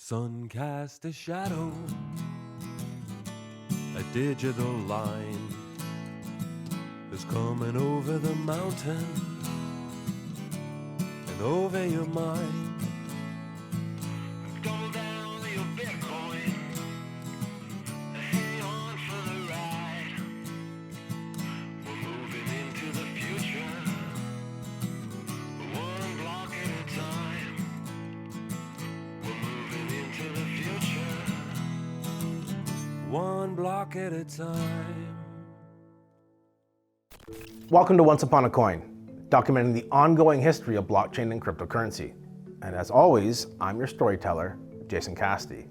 Sun cast a shadow, a digital line is coming over the mountain and over your mind. Double down your Bitcoin, hang on for the ride. We're moving into the future, one block at a time. We're moving into the future, one block at a time. Welcome to Once Upon a Coin, documenting the ongoing history of blockchain and cryptocurrency. And as always, I'm your storyteller, Jason Casti.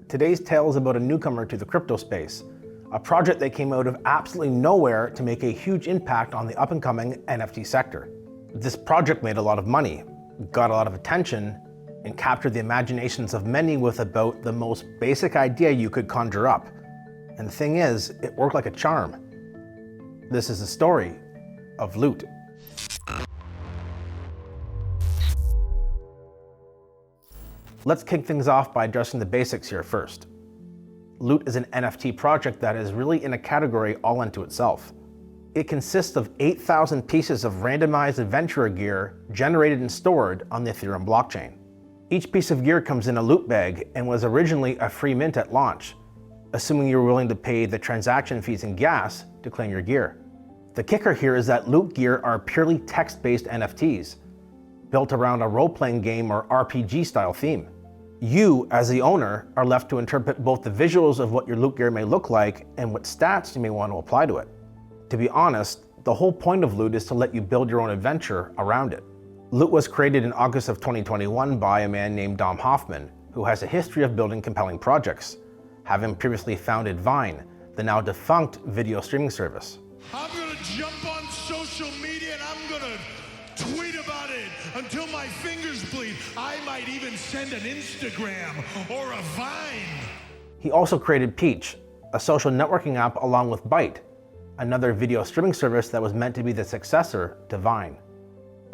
Today's tale is about a newcomer to the crypto space, a project that came out of absolutely nowhere to make a huge impact on the up-and-coming NFT sector. This project made a lot of money, got a lot of attention, and captured the imaginations of many with about the most basic idea you could conjure up. And the thing is, it worked like a charm. This is the story of loot. Let's kick things off by addressing the basics here first. Loot is an NFT project that is really in a category all unto itself. It consists of 8,000 pieces of randomized adventurer gear generated and stored on the Ethereum blockchain. Each piece of gear comes in a loot bag and was originally a free mint at launch, assuming you were willing to pay the transaction fees and gas to claim your gear. The kicker here is that loot gear are purely text-based NFTs, built around a role-playing game or RPG style theme. You, as the owner, are left to interpret both the visuals of what your loot gear may look like and what stats you may want to apply to it. To be honest, the whole point of loot is to let you build your own adventure around it. Loot was created in August of 2021 by a man named Dom Hoffman, who has a history of building compelling projects, having previously founded Vine, the now defunct video streaming service. I'm gonna jump on social media and I'm gonna tweet about it until my fingers bleed. I might even send an Instagram or a Vine. He also created Peach, a social networking app along with Byte, another video streaming service that was meant to be the successor to Vine.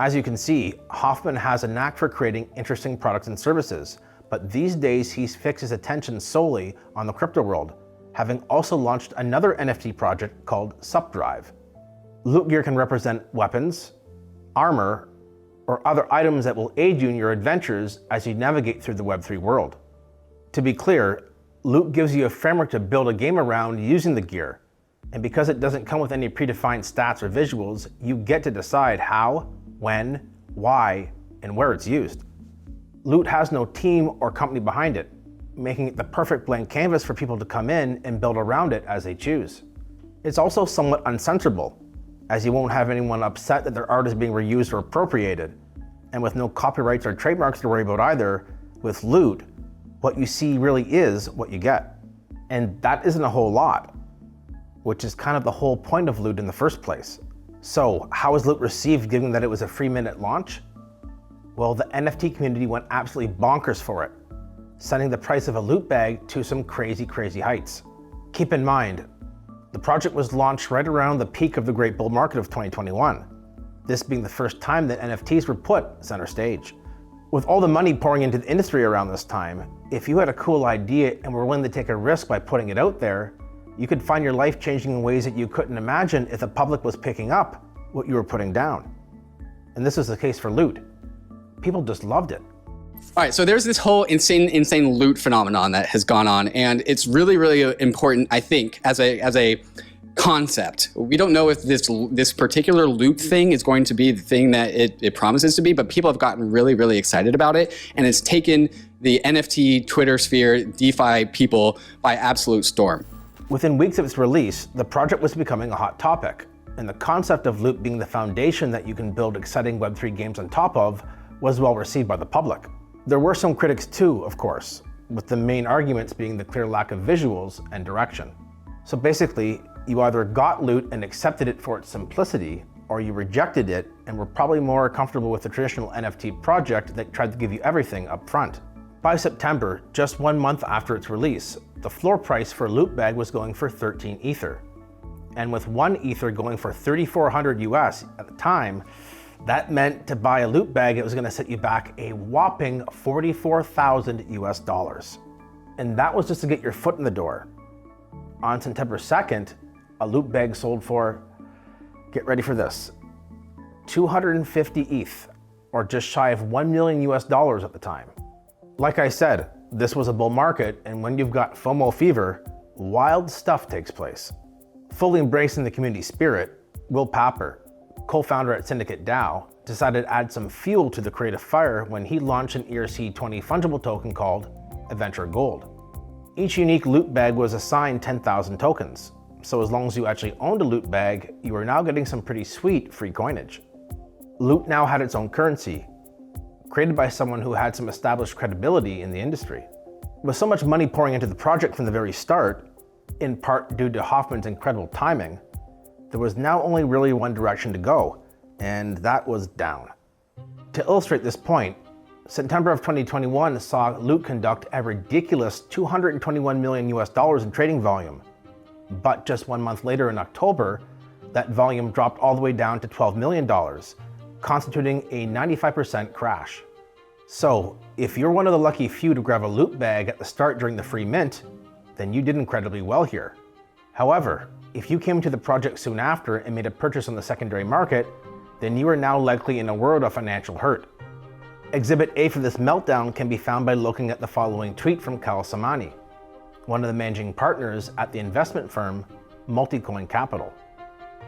As you can see, Hoffman has a knack for creating interesting products and services, but these days he's fixed his attention solely on the crypto world, having also launched another NFT project called Supdrive. Loot gear can represent weapons, armor, or other items that will aid you in your adventures as you navigate through the Web3 world. To be clear, loot gives you a framework to build a game around using the gear, and because it doesn't come with any predefined stats or visuals, you get to decide how, when, why, and where it's used. Loot has no team or company behind it, making it the perfect blank canvas for people to come in and build around it as they choose. It's also somewhat uncensorable, as you won't have anyone upset that their art is being reused or appropriated. And with no copyrights or trademarks to worry about either, with loot, what you see really is what you get. And that isn't a whole lot, which is kind of the whole point of loot in the first place. So how was loot received given that it was a free mint at launch? Well, the NFT community went absolutely bonkers for it, sending the price of a loot bag to some crazy heights. Keep in mind, the project was launched right around the peak of the great bull market of 2021, this being the first time that NFTs were put center stage. With all the money pouring into the industry around this time, if you had a cool idea and were willing to take a risk by putting it out there, you could find your life changing in ways that you couldn't imagine if the public was picking up what you were putting down. And this was the case for loot. People just loved it. All right, so there's this whole insane loot phenomenon that has gone on, and it's really important, I think, as a concept. We don't know if this particular loot thing is going to be the thing that it promises to be, but people have gotten really excited about it, and it's taken the NFT, Twitter sphere, DeFi people by absolute storm. Within weeks of its release, the project was becoming a hot topic, and the concept of loot being the foundation that you can build exciting Web3 games on top of was well received by the public. There were some critics too, of course, with the main arguments being the clear lack of visuals and direction. So basically, you either got loot and accepted it for its simplicity, or you rejected it and were probably more comfortable with the traditional NFT project that tried to give you everything up front. By September, just 1 month after its release, the floor price for a loot bag was going for 13 Ether. And with 1 Ether going for 3,400 US at the time, That meant to buy a loot bag, it was gonna set you back a whopping 44,000 US dollars. And that was just to get your foot in the door. On September 2nd, a loot bag sold for, get ready for this, 250 ETH, or just shy of 1 million US dollars at the time. Like I said, this was a bull market, and when you've got FOMO fever, wild stuff takes place. Fully embracing the community spirit, Will Papper, co-founder at Syndicate DAO, decided to add some fuel to the creative fire when he launched an ERC20 fungible token called Adventure Gold. Each unique loot bag was assigned 10,000 tokens, so as long as you actually owned a loot bag, you were now getting some pretty sweet free coinage. Loot now had its own currency, created by someone who had some established credibility in the industry. With so much money pouring into the project from the very start, in part due to Hoffman's incredible timing, there was now only really one direction to go, and that was down. To illustrate this point, September of 2021 saw Loot conduct a ridiculous 221 million US dollars in trading volume. But just 1 month later in October, that volume dropped all the way down to $12 million, constituting a 95% crash. So, if you're one of the lucky few to grab a loot bag at the start during the free mint, then you did incredibly well here. However, if you came to the project soon after and made a purchase on the secondary market, then you are now likely in a world of financial hurt. Exhibit A for this meltdown can be found by looking at the following tweet from Kal Samani, one of the managing partners at the investment firm Multicoin Capital.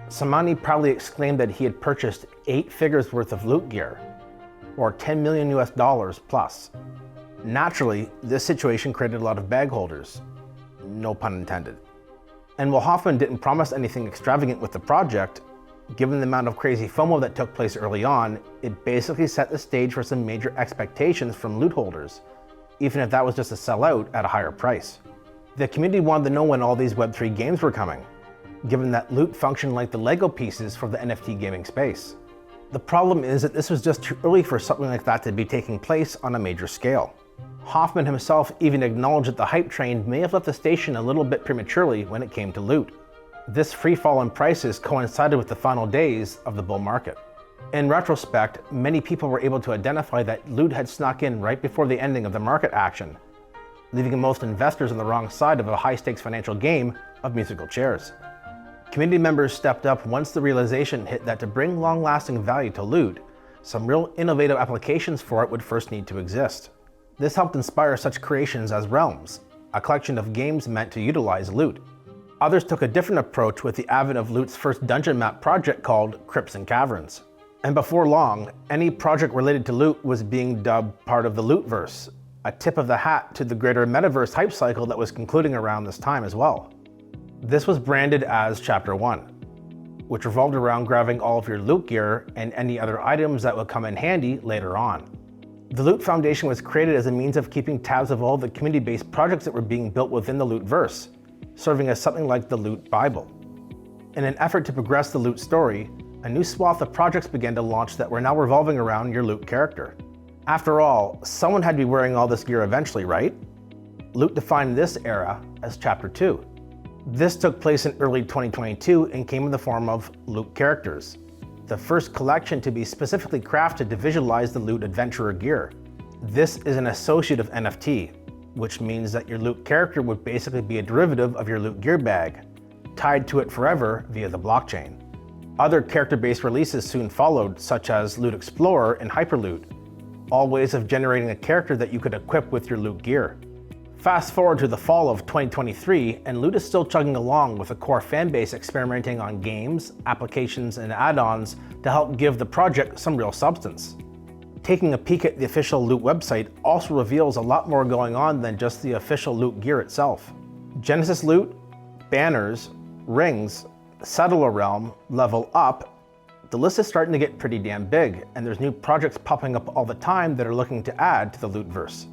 Samani proudly exclaimed that he had purchased 8 figures worth of loot gear, or 10 million US dollars plus. Naturally, this situation created a lot of bag holders, no pun intended. And while Hoffman didn't promise anything extravagant with the project, given the amount of crazy FOMO that took place early on, it basically set the stage for some major expectations from loot holders, even if that was just a sellout at a higher price. The community wanted to know when all these Web3 games were coming, given that loot functioned like the Lego pieces for the NFT gaming space. The problem is that this was just too early for something like that to be taking place on a major scale. Hoffman himself even acknowledged that the hype train may have left the station a little bit prematurely when it came to loot. This free fall in prices coincided with the final days of the bull market. In retrospect, many people were able to identify that loot had snuck in right before the ending of the market action, leaving most investors on the wrong side of a high-stakes financial game of musical chairs. Community members stepped up once the realization hit that to bring long-lasting value to loot, some real innovative applications for it would first need to exist. This helped inspire such creations as Realms, a collection of games meant to utilize loot. Others took a different approach with the advent of Loot's first dungeon map project called Crypts and Caverns. And before long, any project related to loot was being dubbed part of the Lootverse, a tip of the hat to the greater metaverse hype cycle that was concluding around this time as well. This was branded as Chapter 1, which revolved around grabbing all of your loot gear and any other items that would come in handy later on. The Loot Foundation was created as a means of keeping tabs of all the community-based projects that were being built within the Lootverse, serving as something like the Loot Bible. In an effort to progress the Loot story, a new swath of projects began to launch that were now revolving around your Loot character. After all, someone had to be wearing all this gear eventually, right? Loot defined this era as Chapter 2. This took place in early 2022 and came in the form of Loot Characters, the first collection to be specifically crafted to visualize the Loot adventurer gear. This is an associate of NFT, which means that your Loot character would basically be a derivative of your Loot gear bag, tied to it forever via the blockchain. Other character-based releases soon followed, such as Loot Explorer and Hyperloot, all ways of generating a character that you could equip with your Loot gear. Fast forward to the fall of 2023, and Loot is still chugging along with a core fanbase experimenting on games, applications, and add-ons to help give the project some real substance. Taking a peek at the official Loot website also reveals a lot more going on than just the official Loot gear itself. Genesis Loot, banners, rings, Settler Realm, Level Up, the list is starting to get pretty damn big, and there's new projects popping up all the time that are looking to add to the Lootverse.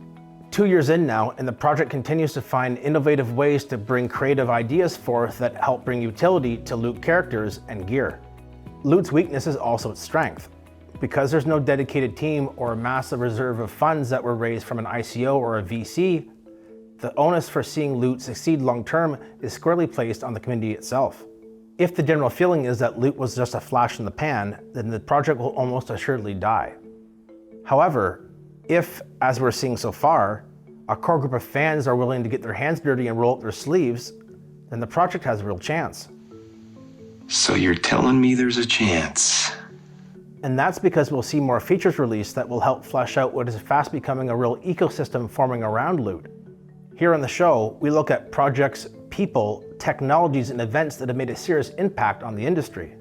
2 years in now, and the project continues to find innovative ways to bring creative ideas forth that help bring utility to Loot characters and gear. Loot's weakness is also its strength. Because there's no dedicated team or a massive reserve of funds that were raised from an ICO or a VC, the onus for seeing Loot succeed long-term is squarely placed on the community itself. If the general feeling is that loot was just a flash in the pan, then the project will almost assuredly die. However, if, as we're seeing so far, a core group of fans are willing to get their hands dirty and roll up their sleeves, then the project has a real chance. So you're telling me there's a chance? And that's because we'll see more features released that will help flesh out what is fast becoming a real ecosystem forming around loot. Here on the show, we look at projects, people, technologies, and events that have made a serious impact on the industry.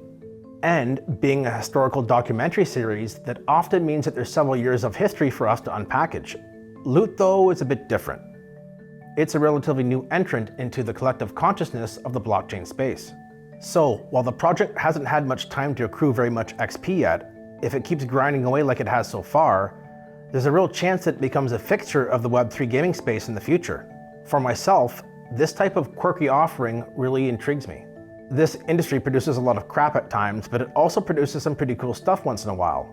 And being a historical documentary series, that often means that there's several years of history for us to unpackage. Loot, though, is a bit different. It's a relatively new entrant into the collective consciousness of the blockchain space. So, while the project hasn't had much time to accrue very much XP yet, if it keeps grinding away like it has so far, there's a real chance that it becomes a fixture of the Web3 gaming space in the future. For myself, this type of quirky offering really intrigues me. This industry produces a lot of crap at times, but it also produces some pretty cool stuff once in a while.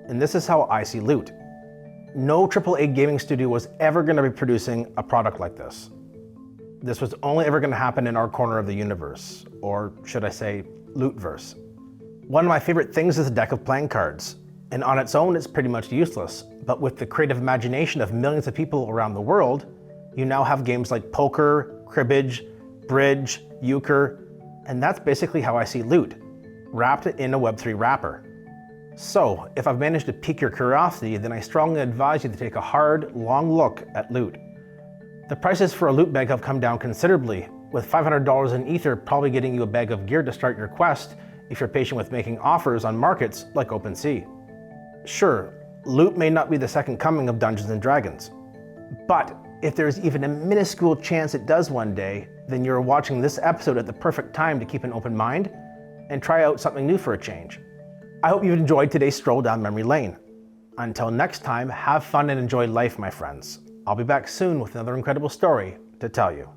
And this is how I see loot. No AAA gaming studio was ever going to be producing a product like this. This was only ever going to happen in our corner of the universe, or should I say, Lootverse. One of my favorite things is a deck of playing cards, and on its own it's pretty much useless, but with the creative imagination of millions of people around the world, you now have games like poker, cribbage, bridge, euchre, and that's basically how I see loot, wrapped in a Web3 wrapper. So, if I've managed to pique your curiosity, then I strongly advise you to take a hard, long look at loot. The prices for a loot bag have come down considerably, with $500 in Ether probably getting you a bag of gear to start your quest if you're patient with making offers on markets like OpenSea. Sure, loot may not be the second coming of Dungeons & Dragons, but if there's even a minuscule chance it does one day, then you're watching this episode at the perfect time to keep an open mind and try out something new for a change. I hope you've enjoyed today's stroll down memory lane. Until next time, have fun and enjoy life, my friends. I'll be back soon with another incredible story to tell you.